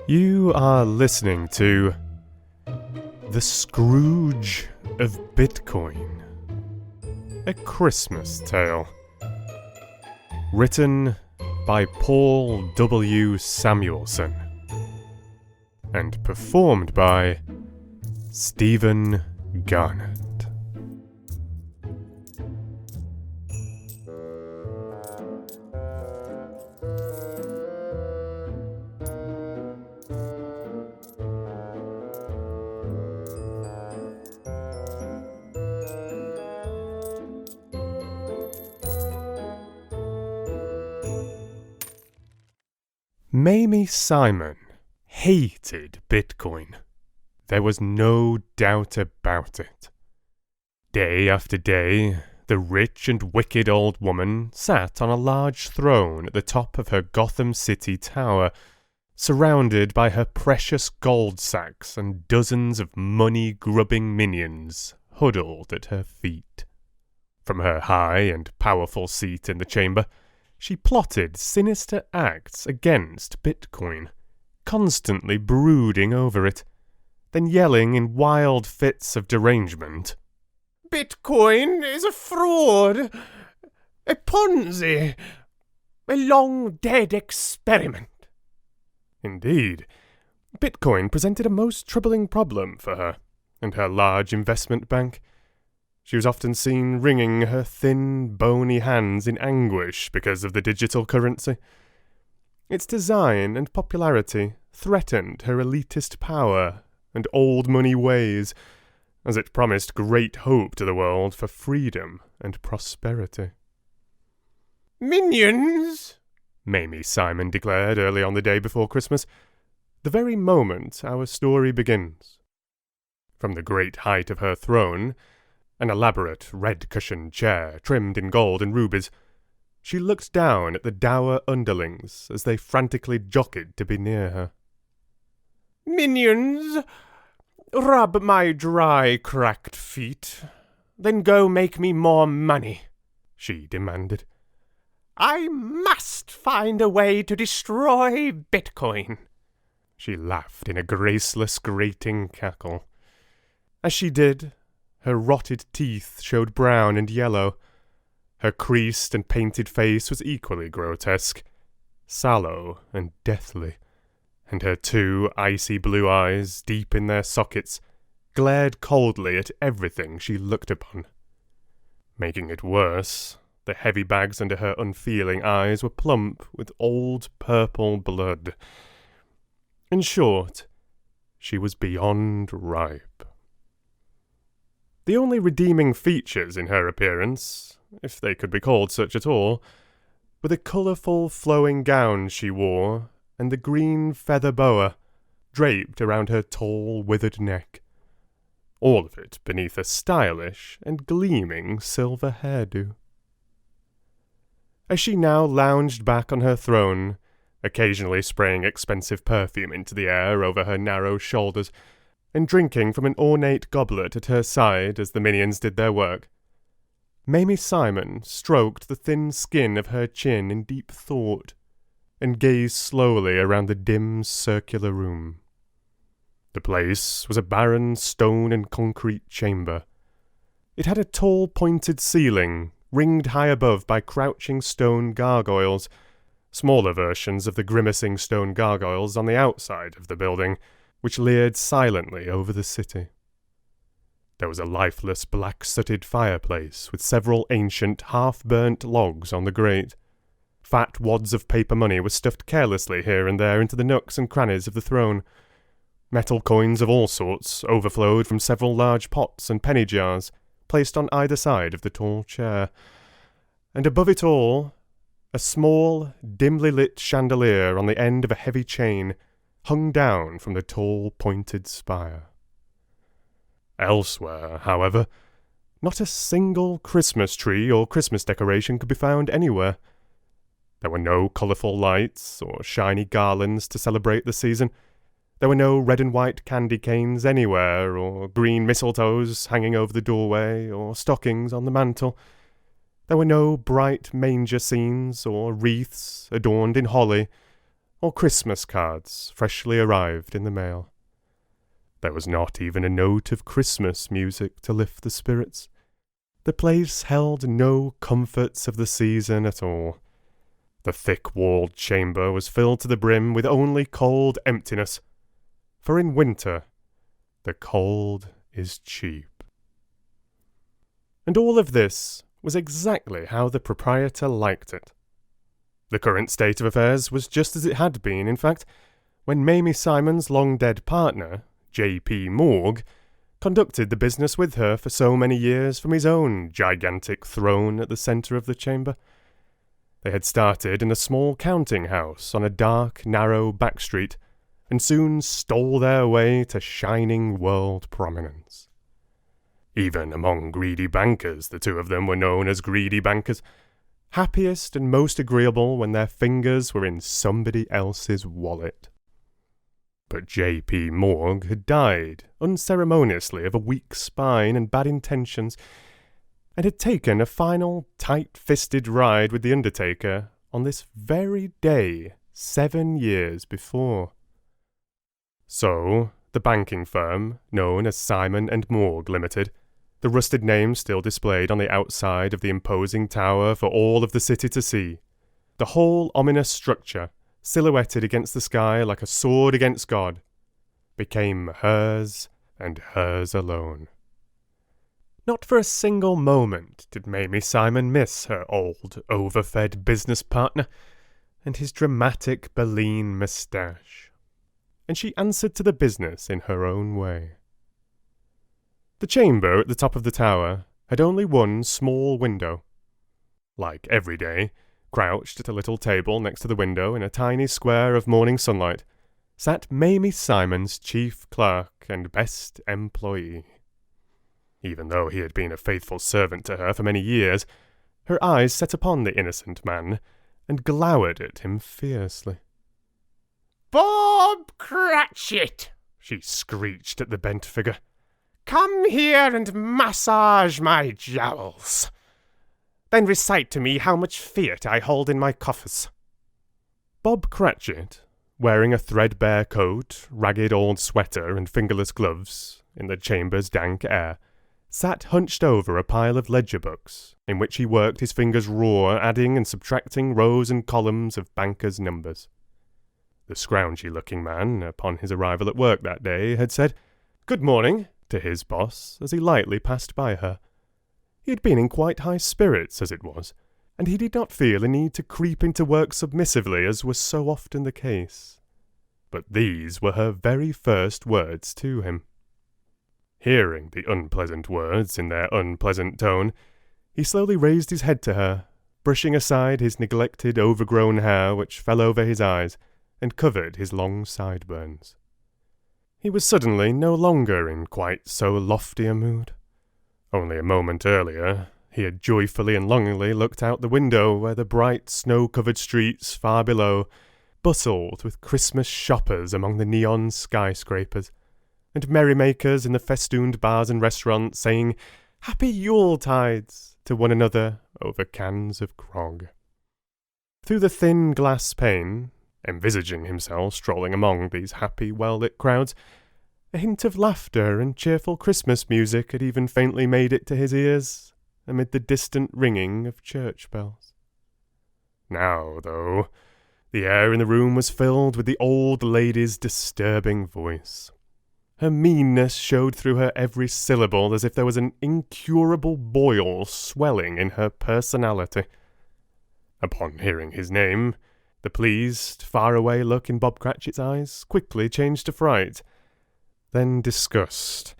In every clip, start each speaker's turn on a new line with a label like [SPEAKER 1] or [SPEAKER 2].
[SPEAKER 1] You are listening to The Scrooge of Bitcoin, a Christmas tale, written by Paul W. Samuelson, and performed by Stephen Garnett. Mamie Simon hated Bitcoin. There was no doubt about it. Day after day, the rich and wicked old woman sat on a large throne at the top of her Gotham City tower, surrounded by her precious gold sacks and dozens of money-grubbing minions huddled at her feet. From her high and powerful seat in the chamber, she plotted sinister acts against Bitcoin, constantly brooding over it, then yelling in wild fits of derangement, "Bitcoin is a fraud, a Ponzi, a long-dead experiment." Indeed, Bitcoin presented a most troubling problem for her and her large investment bank. She was often seen wringing her thin, bony hands in anguish because of the digital currency. Its design and popularity threatened her elitist power and old money ways, as it promised great hope to the world for freedom and prosperity. "Minions!" Mamie Simon declared early on the day before Christmas, the very moment our story begins. From the great height of her throne, an elaborate red-cushioned chair trimmed in gold and rubies, she looked down at the dour underlings as they frantically jockeyed to be near her. "Minions, rub my dry, cracked feet, then go make me more money," she demanded. "I must find a way to destroy Bitcoin." She laughed in a graceless, grating cackle. As she did, her rotted teeth showed brown and yellow. Her creased and painted face was equally grotesque, sallow and deathly, and her two icy blue eyes, deep in their sockets, glared coldly at everything she looked upon. Making it worse, the heavy bags under her unfeeling eyes were plump with old purple blood. In short, she was beyond ripe. The only redeeming features in her appearance, if they could be called such at all, were the colourful flowing gown she wore and the green feather boa draped around her tall, withered neck, all of it beneath a stylish and gleaming silver hairdo. As she now lounged back on her throne, occasionally spraying expensive perfume into the air over her narrow shoulders, and drinking from an ornate goblet at her side as the minions did their work, Mamie Simon stroked the thin skin of her chin in deep thought, and gazed slowly around the dim circular room. The place was a barren stone and concrete chamber. It had a tall pointed ceiling, ringed high above by crouching stone gargoyles, smaller versions of the grimacing stone gargoyles on the outside of the building, which leered silently over the city. There was a lifeless black-sooted fireplace with several ancient, half-burnt logs on the grate. Fat wads of paper money were stuffed carelessly here and there into the nooks and crannies of the throne. Metal coins of all sorts overflowed from several large pots and penny jars, placed on either side of the tall chair. And above it all, a small, dimly lit chandelier on the end of a heavy chain hung down from the tall, pointed spire. Elsewhere, however, not a single Christmas tree or Christmas decoration could be found anywhere. There were no colourful lights or shiny garlands to celebrate the season. There were no red and white candy canes anywhere, or green mistletoes hanging over the doorway, or stockings on the mantel. There were no bright manger scenes or wreaths adorned in holly, or Christmas cards freshly arrived in the mail. There was not even a note of Christmas music to lift the spirits. The place held no comforts of the season at all. The thick-walled chamber was filled to the brim with only cold emptiness, for in winter the cold is cheap. And all of this was exactly how the proprietor liked it. The current state of affairs was just as it had been, in fact, when Mamie Simon's long-dead partner, J.P. Morg, conducted the business with her for so many years from his own gigantic throne at the centre of the chamber. They had started in a small counting house on a dark, narrow back street, and soon stole their way to shining world prominence. Even among greedy bankers, the two of them were known as greedy bankers, happiest and most agreeable when their fingers were in somebody else's wallet. But J.P. Morg had died unceremoniously of a weak spine and bad intentions, and had taken a final tight-fisted ride with the undertaker on this very day 7 years before. So, the banking firm, known as Simon and Morg Limited, the rusted name still displayed on the outside of the imposing tower for all of the city to see, the whole ominous structure, silhouetted against the sky like a sword against God, became hers and hers alone. Not for a single moment did Mamie Simon miss her old, overfed business partner and his dramatic Baleine moustache, and she answered to the business in her own way. The chamber at the top of the tower had only one small window. Like every day, crouched at a little table next to the window in a tiny square of morning sunlight, sat Mamie Simon's chief clerk and best employee. Even though he had been a faithful servant to her for many years, her eyes set upon the innocent man and glowered at him fiercely.
[SPEAKER 2] "Bob Cratchit!"
[SPEAKER 1] she screeched at the bent figure.
[SPEAKER 2] "Come here and massage my jowls. Then recite to me how much fiat I hold in my coffers."
[SPEAKER 1] Bob Cratchit, wearing a threadbare coat, ragged old sweater and fingerless gloves, in the chamber's dank air, sat hunched over a pile of ledger books, in which he worked his fingers raw, adding and subtracting rows and columns of bankers' numbers. The scroungy-looking man, upon his arrival at work that day, had said, "Good morning," to his boss, as he lightly passed by her. He had been in quite high spirits, as it was, and he did not feel a need to creep into work submissively, as was so often the case. But these were her very first words to him. Hearing the unpleasant words in their unpleasant tone, he slowly raised his head to her, brushing aside his neglected, overgrown hair which fell over his eyes and covered his long sideburns. He was suddenly no longer in quite so lofty a mood. Only a moment earlier, he had joyfully and longingly looked out the window where the bright, snow-covered streets far below bustled with Christmas shoppers among the neon skyscrapers, and merrymakers in the festooned bars and restaurants saying "Happy Yule-tides" to one another over cans of grog. Through the thin glass pane, envisaging himself strolling among these happy, well-lit crowds, a hint of laughter and cheerful Christmas music had even faintly made it to his ears, amid the distant ringing of church bells. Now, though, the air in the room was filled with the old lady's disturbing voice. Her meanness showed through her every syllable as if there was an incurable boil swelling in her personality. Upon hearing his name, the pleased, far-away look in Bob Cratchit's eyes quickly changed to fright, then disgust,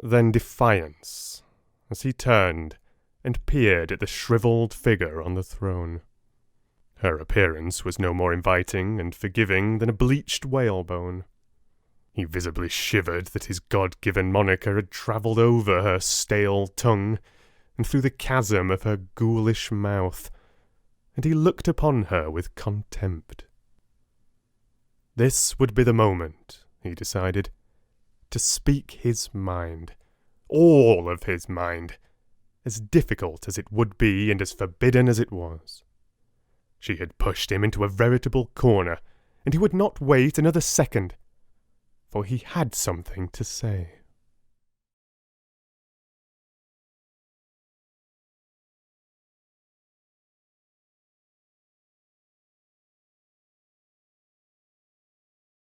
[SPEAKER 1] then defiance, as he turned and peered at the shriveled figure on the throne. Her appearance was no more inviting and forgiving than a bleached whalebone. He visibly shivered that his God-given moniker had travelled over her stale tongue and through the chasm of her ghoulish mouth, and he looked upon her with contempt. This would be the moment, he decided, to speak his mind, all of his mind, as difficult as it would be and as forbidden as it was. She had pushed him into a veritable corner, and he would not wait another second, for he had something to say.